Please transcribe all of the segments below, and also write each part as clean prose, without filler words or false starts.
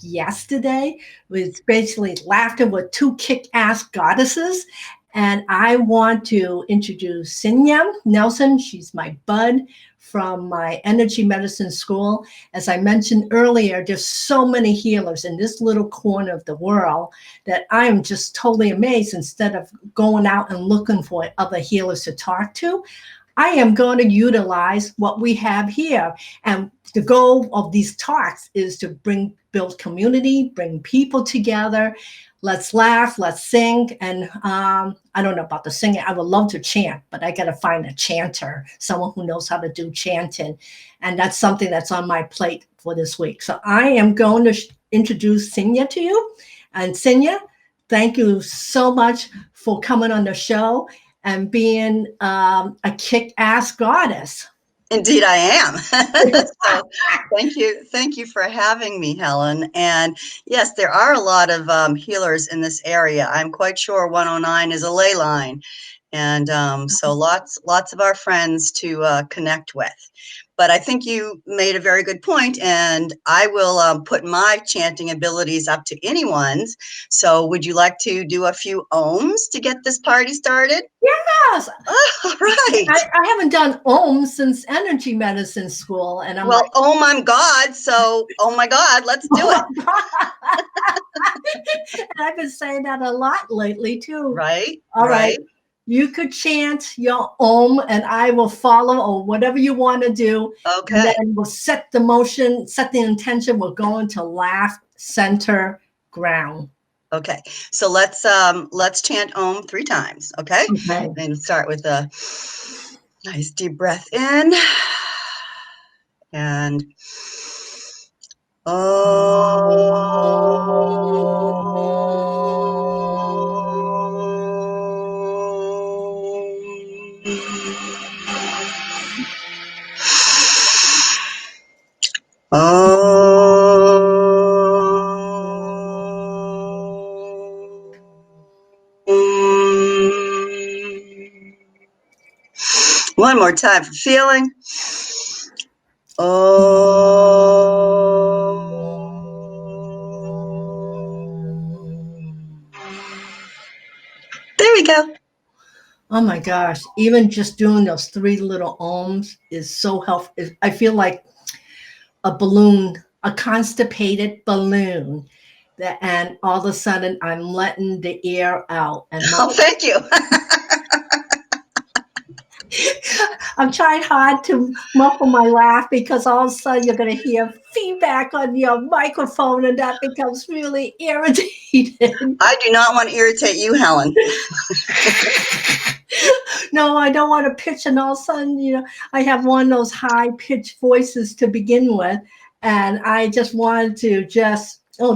yesterday. It's basically laughter with two kick-ass goddesses. And I want to introduce Signe Nelson. She's my bud from my energy medicine school. As I mentioned earlier, there's so many healers in this little corner of the world that I am just totally amazed. Instead of going out and looking for other healers to talk to, I am going to utilize what we have here. And the goal of these talks is to build community, bring people together. Let's laugh, let's sing. And I don't know about the singing. I would love to chant, but I got to find a chanter, someone who knows how to do chanting. And that's something that's on my plate for this week. So I am going to introduce Signe to you. And Signe, thank you so much for coming on the show and being a kick-ass goddess. Indeed, I am. So thank you for having me, Helen. And yes, there are a lot of healers in this area. I'm quite sure 109 is a ley line, and so lots of our friends to connect with. But I think you made a very good point, and I will put my chanting abilities up to anyone's. So would you like to do a few ohms to get this party started? Yes. All right. I haven't done Om since energy medicine school. And I'm like, Om, I'm God. So, oh my God, let's do it. And I've been saying that a lot lately too. Right. All right. You could chant your Om and I will follow, or whatever you want to do. Okay. And then we'll set the motion, set the intention. We're going to laugh, center, ground. Okay. So let's chant Om 3 times. Okay. Okay. And start with a nice deep breath in and one more time for feeling. There we go. Oh my gosh. Even just doing those 3 little ohms is so helpful. I feel like a balloon, a constipated balloon. And all of a sudden I'm letting the air out. And thank you. I'm trying hard to muffle my laugh because all of a sudden you're going to hear feedback on your microphone and that becomes really irritating. I do not want to irritate you, Helen. No, I don't want to pitch, and all of a sudden, I have one of those high-pitched voices to begin with, and I just wanted to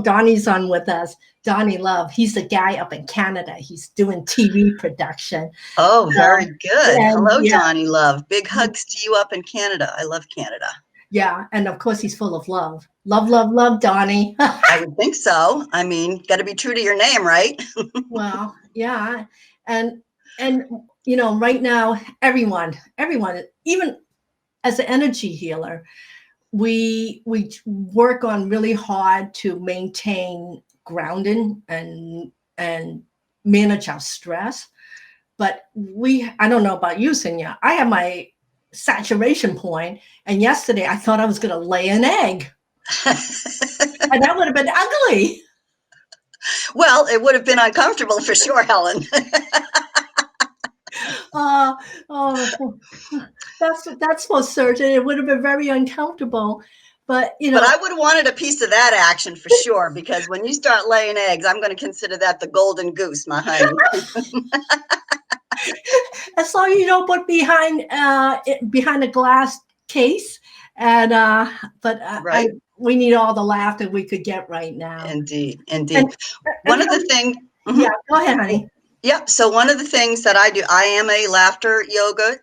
Donnie's on with us. Donnie Love, he's the guy up in Canada. He's doing TV production. Oh, very good. Hello, yeah. Donnie Love. Big hugs to you up in Canada. I love Canada. Yeah, and of course he's full of love. Love, love, love, Donnie. I would think so. I mean, got to be true to your name, right? Well, yeah. And right now, everyone, even as an energy healer, we work on really hard to maintain grounding and manage our stress. But I don't know about you, Signe. I have my saturation point, and yesterday I thought I was going to lay an egg. And that would have been ugly. Well, it would have been uncomfortable for sure, Helen. That's for certain. It would have been very uncomfortable. But I would have wanted a piece of that action for sure, because when you start laying eggs, I'm going to consider that the golden goose, my honey. As long as you don't put behind a glass case, and right. We need all the laughter we could get right now. Indeed. One of the things. Yeah, go ahead, honey. Yep. So one of the things that I do, I am a laughter yoga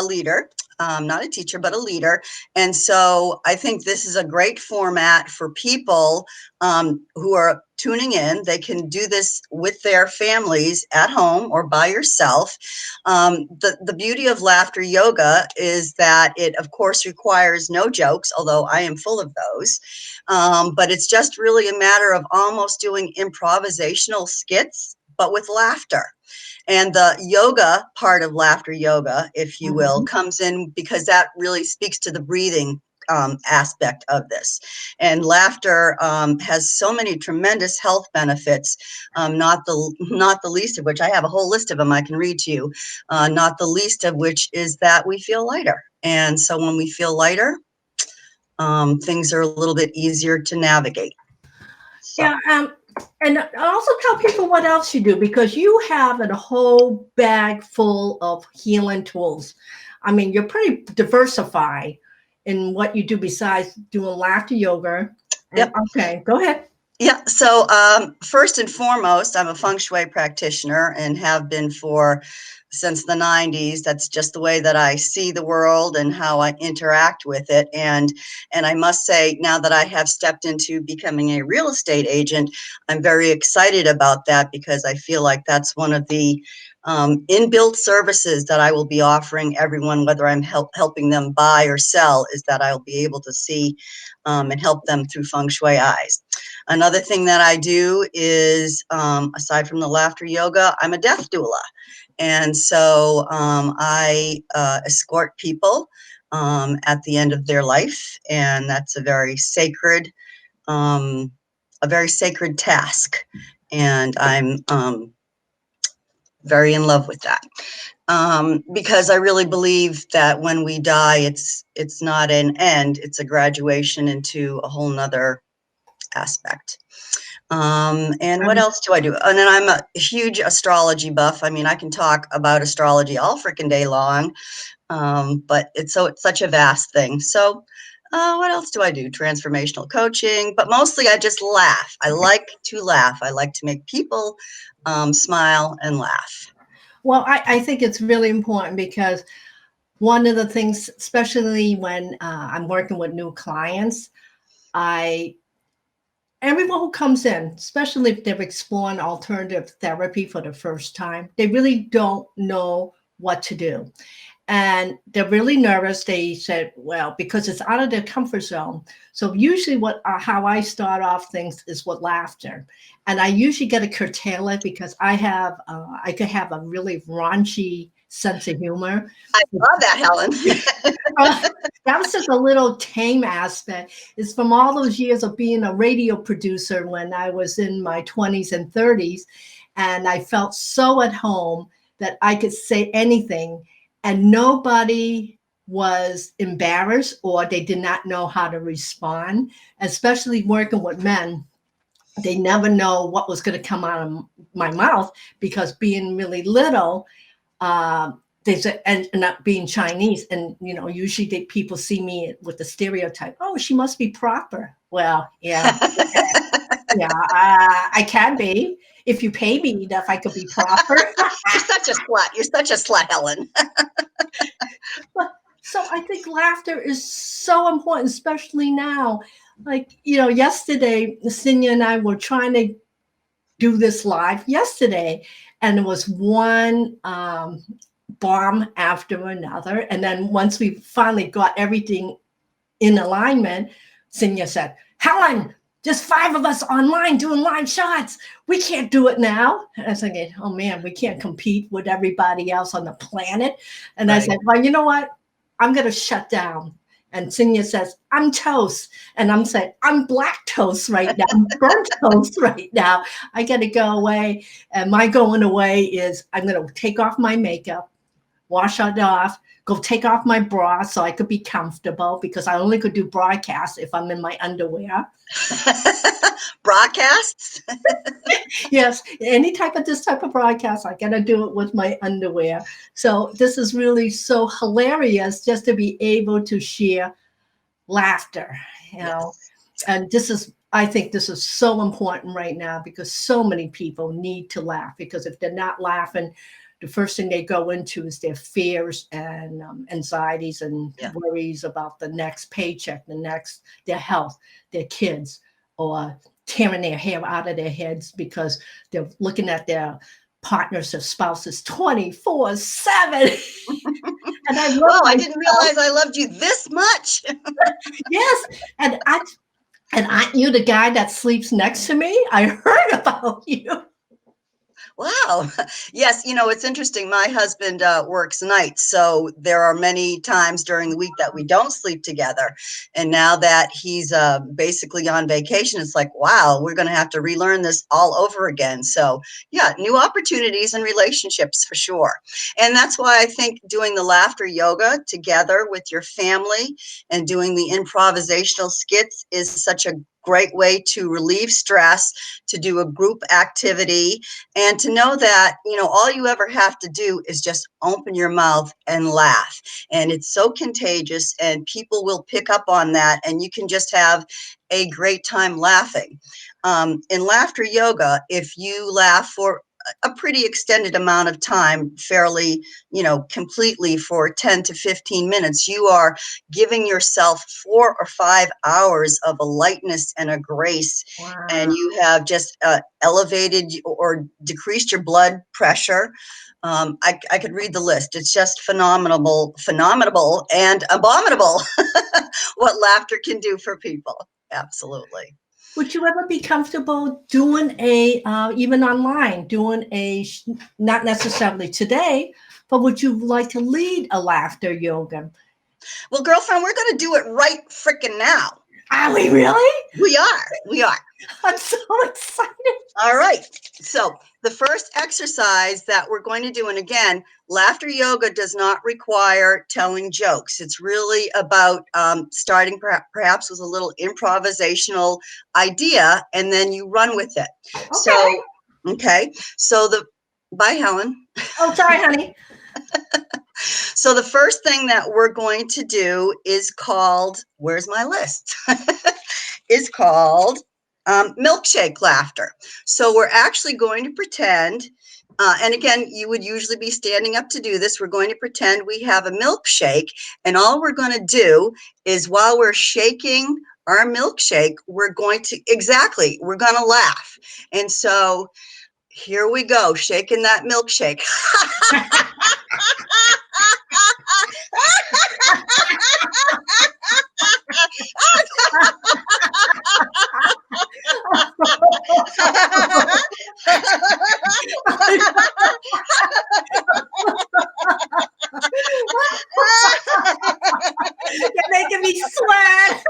leader. not a teacher, but a leader. And so I think this is a great format for people who are tuning in. They can do this with their families at home or by yourself. The beauty of laughter yoga is that it, of course, requires no jokes, although I am full of those. But it's just really a matter of almost doing improvisational skits, but with laughter. And the yoga part of laughter yoga, if you will, comes in because that really speaks to the breathing aspect of this. And laughter has so many tremendous health benefits, not the least of which, I have a whole list of them I can read to you, not the least of which is that we feel lighter. And so when we feel lighter, things are a little bit easier to navigate. So. Yeah, and also tell people what else you do, because you have a whole bag full of healing tools. I mean, you're pretty diversified in what you do besides doing laughter yoga. And, Yep. okay, go ahead. Yeah. So first and foremost, I'm a Feng Shui practitioner and have been since the 90s. That's just the way that I see the world and how I interact with it. And I must say, now that I have stepped into becoming a real estate agent, I'm very excited about that, because I feel like that's one of the inbuilt services that I will be offering everyone, whether I'm helping them buy or sell, is that I'll be able to see and help them through Feng Shui eyes. Another thing that I do is, aside from the laughter yoga, I'm a death doula. And so I escort people at the end of their life, and that's a very sacred task. And I'm very in love with that. Because I really believe that when we die, it's not an end, it's a graduation into a whole nother aspect. And what else do I do? And then I'm a huge astrology buff. I mean, I can talk about astrology all freaking day long, but it's such a vast thing. So what else do I do? Transformational coaching, but mostly I just laugh. I like to laugh. I like to make people smile and laugh. Well, I think it's really important, because one of the things, especially when I'm working with new clients, everyone who comes in, especially if they're exploring alternative therapy for the first time, they really don't know what to do. And they're really nervous. They said, well, because it's out of their comfort zone. So usually how I start off things is with laughter. And I usually get to curtail it, because I could have a really raunchy sense of humor. I love that, Helen. That was just a little tame aspect. It's from all those years of being a radio producer when I was in my 20s and 30s. And I felt so at home that I could say anything, and nobody was embarrassed or they did not know how to respond, especially working with men. They never know what was going to come out of my mouth, because being really little, they said, and not being Chinese, and usually people see me with the stereotype. Oh, she must be proper. Well, yeah, yeah, I can be. If you pay me enough, I could be proper. You're such a slut. You're such a slut, Helen. So I think laughter is so important, especially now. Like, yesterday, Signe and I were trying to do this live yesterday, and it was one bomb after another. And then once we finally got everything in alignment, Signe said, Helen, just 5 of us online doing live shots. We can't do it now. And I was thinking, oh man, we can't compete with everybody else on the planet. And right. I said, well, you know what? I'm going to shut down. And Signe says, I'm toast. And I'm saying, I'm black toast right now. I'm burnt toast right now. I got to go away. And my going away is I'm going to take off my makeup, wash it off, go take off my bra so I could be comfortable, because I only could do broadcasts if I'm in my underwear. Broadcasts? Yes, this type of broadcast, I gotta do it with my underwear. So this is really so hilarious, just to be able to share laughter, Yes. And I think this is so important right now, because so many people need to laugh, because if they're not laughing, the first thing they go into is their fears and anxieties and Yeah. worries about the next paycheck, their health, their kids, or tearing their hair out of their heads because they're looking at their partners or spouses 24/7. And I love Wow, I didn't myself. realize I loved you this much. Yes, and aren't you the guy that sleeps next to me? I heard about you. Wow. Yes, it's interesting. My husband works nights, so there are many times during the week that we don't sleep together. And now that he's basically on vacation, it's like, wow, we're going to have to relearn this all over again. So, yeah, new opportunities and relationships for sure. And that's why I think doing the laughter yoga together with your family and doing the improvisational skits is such a great way to relieve stress, to do a group activity, and to know that, all you ever have to do is just open your mouth and laugh. And it's so contagious, and people will pick up on that, and you can just have a great time laughing. In laughter yoga, if you laugh for a pretty extended amount of time, fairly, completely for 10 to 15 minutes, you are giving yourself 4 or 5 hours of a lightness and a grace, and Wow. you have just elevated or decreased your blood pressure. I could read the list. It's just phenomenal and abominable what laughter can do for people. Absolutely. Would you ever be comfortable doing even online, not necessarily today, but would you like to lead a laughter yoga? Well, girlfriend, we're going to do it right frickin' now. Are we really? We are. We are. I'm so excited. All right. So the first exercise that we're going to do, and again, laughter yoga does not require telling jokes. It's really about starting perhaps with a little improvisational idea, and then you run with it. Okay. So, okay. So bye, Helen. Oh, sorry, honey. So the first thing that we're going to do is called, where's my list? Is called milkshake laughter. So we're actually going to pretend, and again, you would usually be standing up to do this. We're going to pretend we have a milkshake, and all we're going to do is while we're shaking our milkshake, we're going to laugh. And so here we go, shaking that milkshake. You're making me sweat.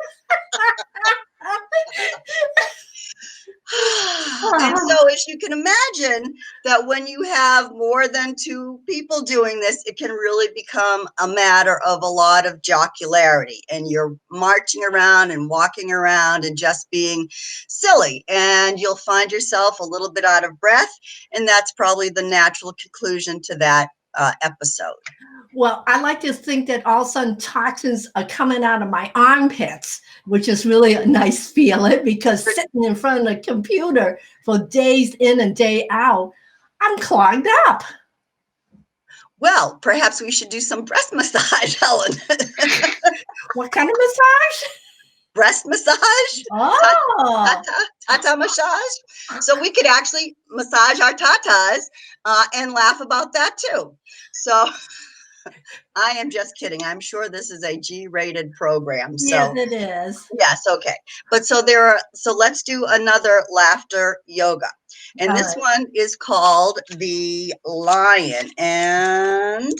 And so, as you can imagine, that when you have more than two people doing this, it can really become a matter of a lot of jocularity, and you're marching around and walking around and just being silly, and you'll find yourself a little bit out of breath, and that's probably the natural conclusion to that episode. Well, I like to think that all of a sudden toxins are coming out of my armpits, which is really a nice feeling because sitting in front of the computer for days in and day out, I'm clogged up. Well, perhaps we should do some breast massage, Helen. What kind of massage? Breast massage? Oh. Tata massage. So we could actually massage our tatas and laugh about that too. So I am just kidding. I'm sure this is a G-rated program. So Yes, it is. yes, okay. But so let's do another laughter yoga. And All this right. one is called the lion. And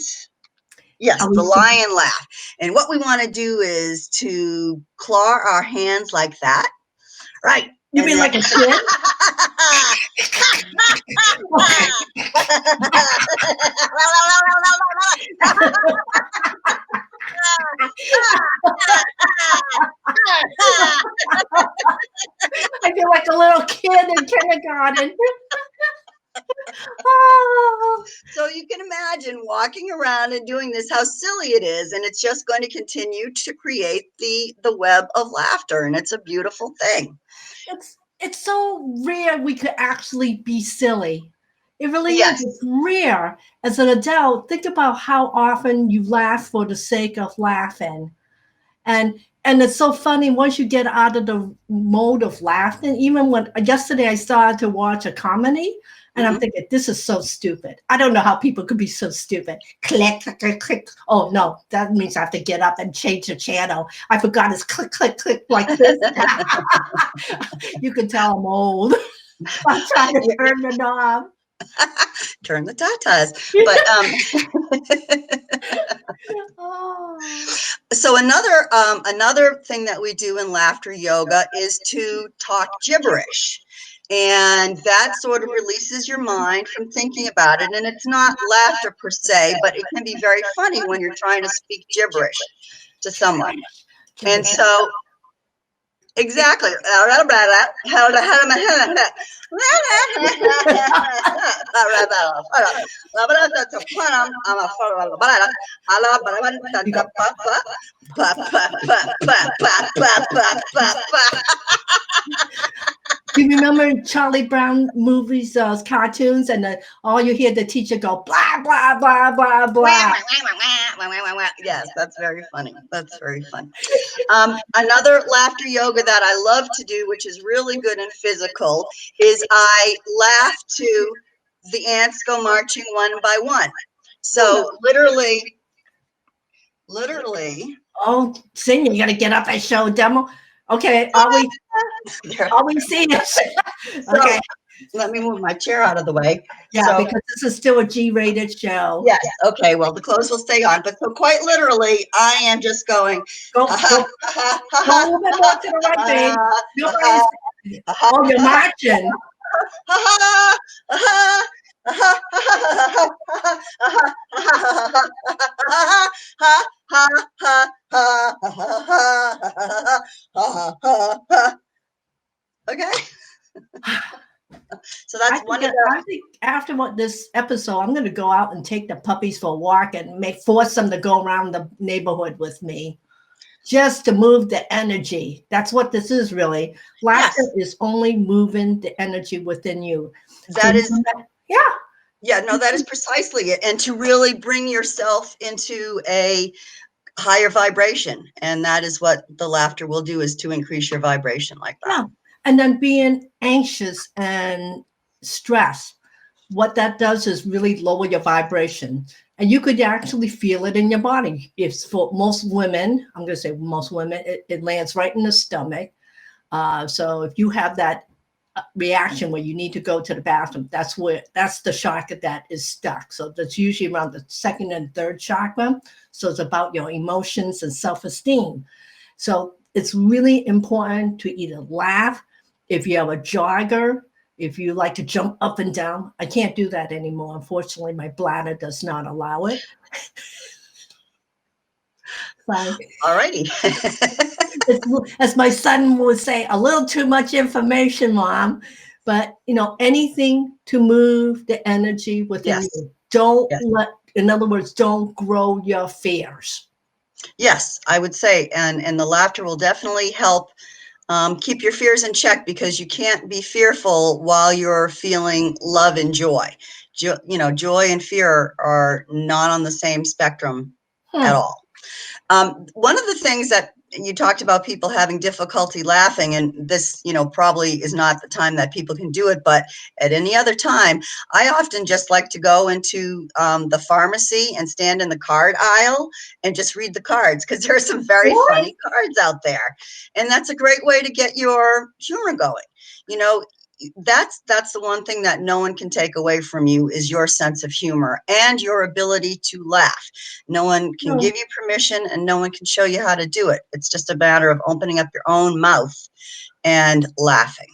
yes, the lion laugh. And what we want to do is to claw our hands like that. Right. You mean like a kid? I feel like a little kid in kindergarten. Oh. So you can imagine walking around and doing this, how silly it is, and it's just going to continue to create the web of laughter, and it's a beautiful thing. It's so rare we could actually be silly. It really is. Yes. It's rare. As an adult, think about how often you laugh for the sake of laughing. And and it's so funny once you get out of the mode of laughing. Even when yesterday I started to watch a comedy, and I'm Hmm. thinking, this is so stupid. I don't know how people could be so stupid. Click, click, click, click. Oh no, that means I have to get up and change the channel. I forgot it's click, click, click like this. You can tell I'm old. I'm trying to turn the knob. Turn the tatas. But Oh. so another thing that we do in laughter yoga is to talk gibberish. And that sort of releases your mind from thinking about it. And it's not laughter per se, but it can be very funny when you're trying to speak gibberish to someone. And so, exactly. You go, do you remember Charlie Brown movies, cartoons, and all you hear the teacher go blah blah blah blah blah. Yes, that's very funny. That's very funny. Another laughter yoga that I love to do, which is really good and physical, is I laugh to the ants go marching one by one. So literally. Oh, Signe, you got to get up and show a demo. Okay, are we seeing this? So Okay, let me move my chair out of the way. yeah, So because this is still a G-rated show. yes, okay, well the clothes will stay on, but so quite literally, I am just going. Go, Ha go, ha go a little bit more to the right, babe. Nobody's. Oh, you're marching. Okay. So that's one of I think after this episode, I'm going to go out and take the puppies for a walk and force them to go around the neighborhood with me, just to move the energy. That's what this is really. Laughter is only moving the energy within you. that is Yeah. Yeah, no, that is precisely it. And to really bring yourself into a higher vibration. And that is what the laughter will do, is to increase your vibration like that. Yeah. And then being anxious and stressed, what that does is really lower your vibration. And you could actually feel it in your body. If for most women, I'm going to say most women, it lands right in the stomach. So if you have that reaction where you need to go to the bathroom, that's the chakra that is stuck. So that's usually around the second and third chakra. So it's about your emotions and self-esteem. So it's really important to either laugh, if you have a jogger, if you like to jump up and down. I can't do that anymore. Unfortunately, my bladder does not allow it. So, All righty. as my son would say, a little too much information, Mom. But anything to move the energy within Yes. you. Don't in other words, don't grow your fears. Yes, I would say, and the laughter will definitely help keep your fears in check, because you can't be fearful while you're feeling love and joy. Joy and fear are not on the same spectrum at all. One of the things that you talked about, people having difficulty laughing, and this, probably is not the time that people can do it, but at any other time, I often just like to go into the pharmacy and stand in the card aisle and just read the cards, because there are some very funny cards out there. And that's a great way to get your humor going. That's the one thing that no one can take away from you, is your sense of humor and your ability to laugh. No one can give you permission, and no one can show you how to do it. It's just a matter of opening up your own mouth and laughing.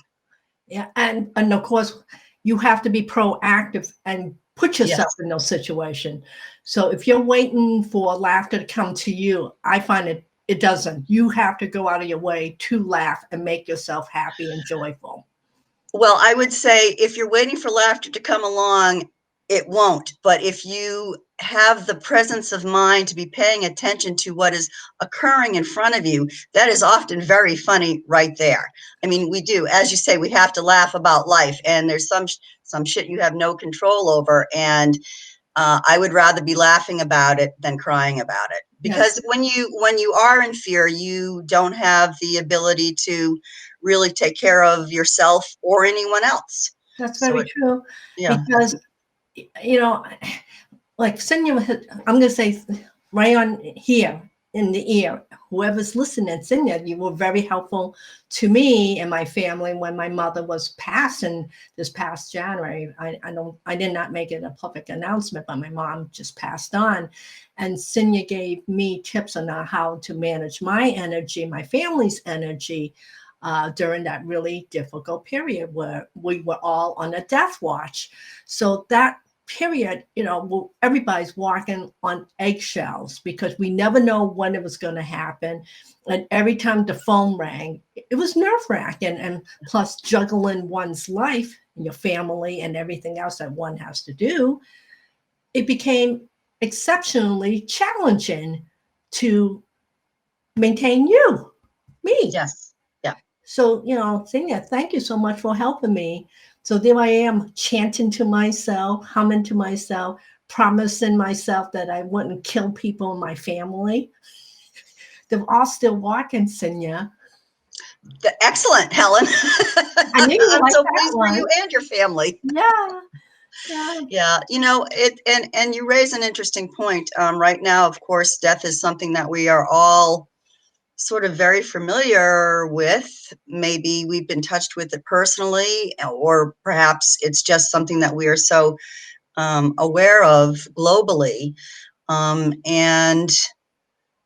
Yeah, and of course, you have to be proactive and put yourself in those situations. So if you're waiting for laughter to come to you, I find it doesn't. You have to go out of your way to laugh and make yourself happy and joyful. Well, I would say, if you're waiting for laughter to come along, it won't. But if you have the presence of mind to be paying attention to what is occurring in front of you, that is often very funny right there. I mean, we do, as you say, we have to laugh about life, and there's some shit you have no control over, and I would rather be laughing about it than crying about it. Yes, Because when you are in fear, you don't have the ability to really take care of yourself or anyone else. that's So very it, true. yeah, Because, you know, like Signe, I'm going to say right on here in the ear, whoever's listening, Signe, you were very helpful to me and my family when my mother was passing this past January. I did not make it a public announcement, but my mom just passed on. And Signe gave me tips on how to manage my energy, my family's energy, during that really difficult period where we were all on a death watch. So that period, everybody's walking on eggshells because we never know when it was going to happen. And every time the phone rang, it was nerve wracking. And plus, juggling one's life and your family and everything else that one has to do, it became exceptionally challenging to maintain me. yes, yeah. So, Signe, thank you so much for helping me. So there I am chanting to myself, humming to myself, promising myself that I wouldn't kill people in my family. They're all still walking, Signe. Excellent, Helen. I knew you I'm liked so that pleased for one. you and your family. Yeah, yeah. Yeah, it, and you raise an interesting point. Right now, of course, death is something that we are all sort of very familiar with. Maybe we've been touched with it personally, or perhaps it's just something that we are so aware of globally. And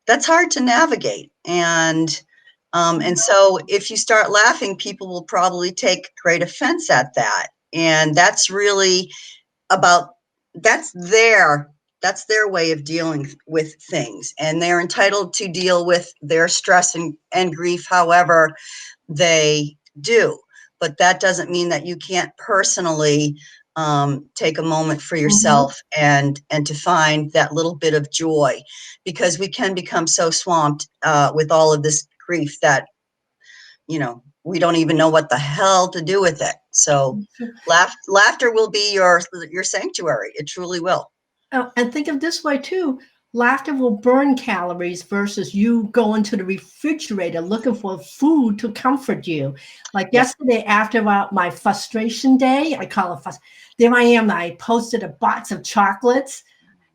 that's hard to navigate. And so if you start laughing, people will probably take great offense at that. And that's really about that's their that's their way of dealing with things, and they're entitled to deal with their stress and grief however they do. But that doesn't mean that you can't personally take a moment for Mhm. yourself and to find that little bit of joy, because we can become so swamped with all of this grief that we don't even know what the hell to do with it. So laughter will be your sanctuary. It truly will. Oh, and think of this way too. Laughter will burn calories versus you going to the refrigerator looking for food to comfort you. Like Yeah. yesterday, after my frustration day, I call it there I am. I posted a box of chocolates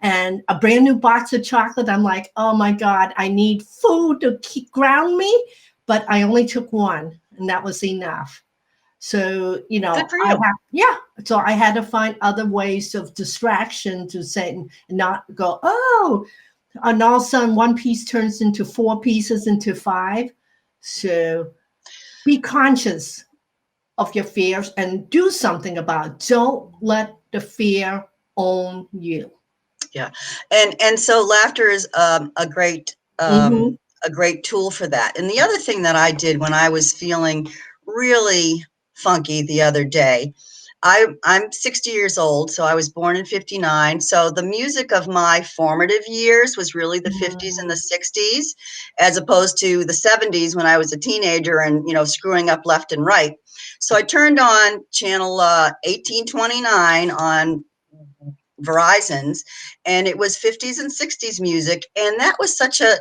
and a brand new box of chocolate. I'm like, oh my God, I need food to ground me. But I only took one, and that was enough. So, Good for you. so I had to find other ways of distraction to say, and not go, oh, and all of a sudden one piece turns into four pieces into five. So be conscious of your fears and do something about it. Don't let the fear own you. Yeah. And so laughter is Mm-hmm. a great tool for that. And the other thing that I did when I was feeling really funky the other day, I'm 60 years old, so I was born in 59. So the music of my formative years was really the 50s and the 60s, as opposed to the 70s when I was a teenager and, screwing up left and right. So I turned on channel 1829 on Verizon's, and it was 50s and 60s music, and that was such a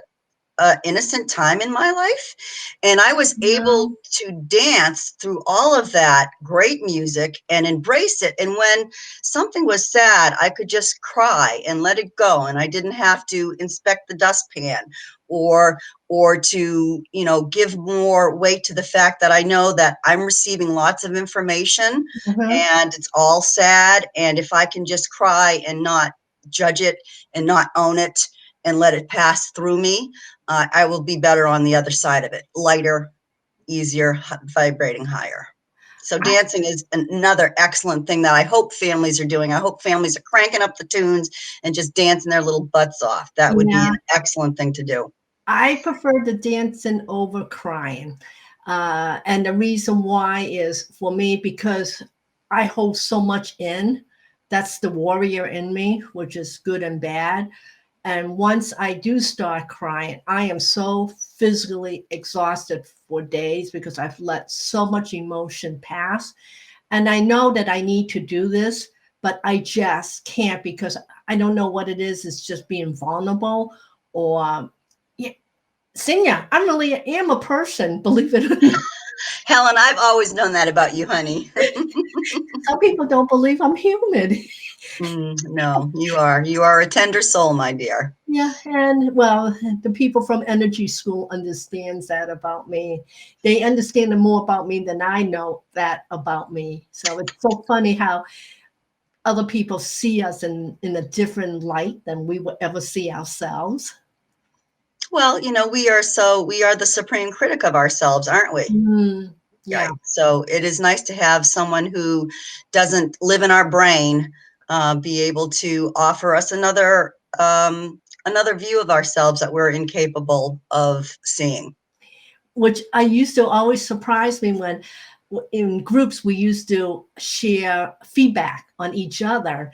innocent time in my life, and I was Yeah. able to dance through all of that great music and embrace it. And when something was sad, I could just cry and let it go, and I didn't have to inspect the dustpan or to give more weight to the fact that I know that I'm receiving lots of information Mm-hmm. and it's all sad, and if I can just cry and not judge it and not own it and let it pass through me, I will be better on the other side of it, lighter, easier, vibrating higher. So I, dancing is another excellent thing that I hope families are doing. I hope families are cranking up the tunes and just dancing their little butts off. That would be yeah. an excellent thing to do. I prefer the dancing over crying. And the reason why is for me because I hold so much in that's the warrior in me, which is good and bad. And once I do start crying, I am so physically exhausted for days because I've let so much emotion pass. And I know that I need to do this, but I just can't because I don't know what it is. It's just being vulnerable or, yeah, Signe, I really am a person, believe it or not. Helen, I've always known that about you, honey. Some people don't believe I'm human. No, you are a tender soul, my dear. Yeah, and well, the people from energy school understands that about me. They understand more about me than I know that about me. So it's so funny how other people see us in a different light than we would ever see ourselves. Well, we are the supreme critic of ourselves, aren't we? Mm, yeah, Right. So it is nice to have someone who doesn't live in our brain, be able to offer us another view of ourselves that we're incapable of seeing. which I used to always surprise me when in groups we used to share feedback on each other.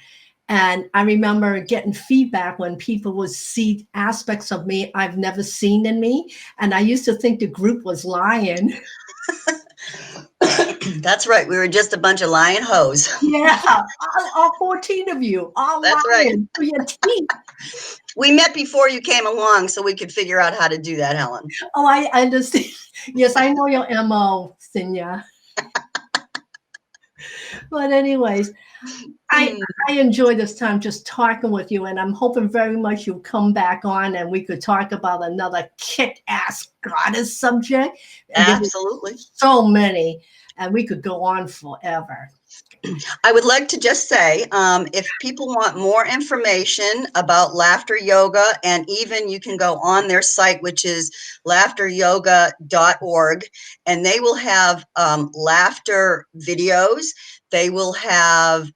And I remember getting feedback when people would see aspects of me I've never seen in me. And I used to think the group was lying. That's right. We were just a bunch of lying hoes. Yeah, all 14 of you, all That's right. lying to your teeth. We met before you came along so we could figure out how to do that, Helen. Oh, I understand. Yes, I know your MO, Sinya. But anyways, I Mm, I enjoy this time just talking with you, and I'm hoping very much you'll come back on and we could talk about another kick-ass goddess subject. And there were absolutely. so many, and we could go on forever. I would like to just say, if people want more information about laughter yoga, and even you can go on their site, which is laughteryoga.org, and they will have laughter videos. They will have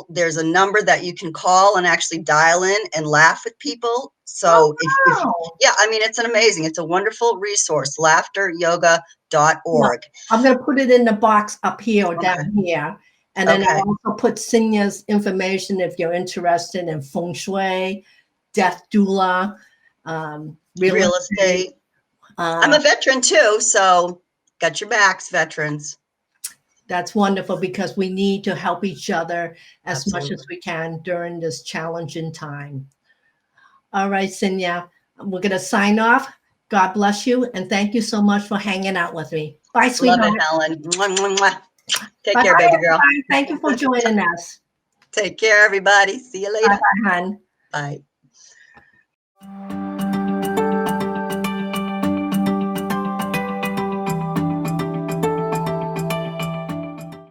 there's a number that you can call and actually dial in and laugh with people. Oh, So if wow. yeah, I mean, it's amazing. It's a wonderful resource, Yeah, laughteryoga.org. I'm going to put it in the box up here or down Okay. here. And then Okay. I'll also put Signe's information if you're interested in Feng Shui, death doula, real Real estate. estate. I'm a veteran too, so got your backs, veterans. That's wonderful because we need to help each other as much as Absolutely. we can during this challenging time. All right, Sinya, we're going to sign off. God bless you. And thank you so much for hanging out with me. Bye, Love sweetheart. it, Helen. Mwah, mwah, mwah. Take Bye care, bye, baby girl. everybody. Thank you for joining us. Take care, everybody. See you Bye later. bye, hon. Bye.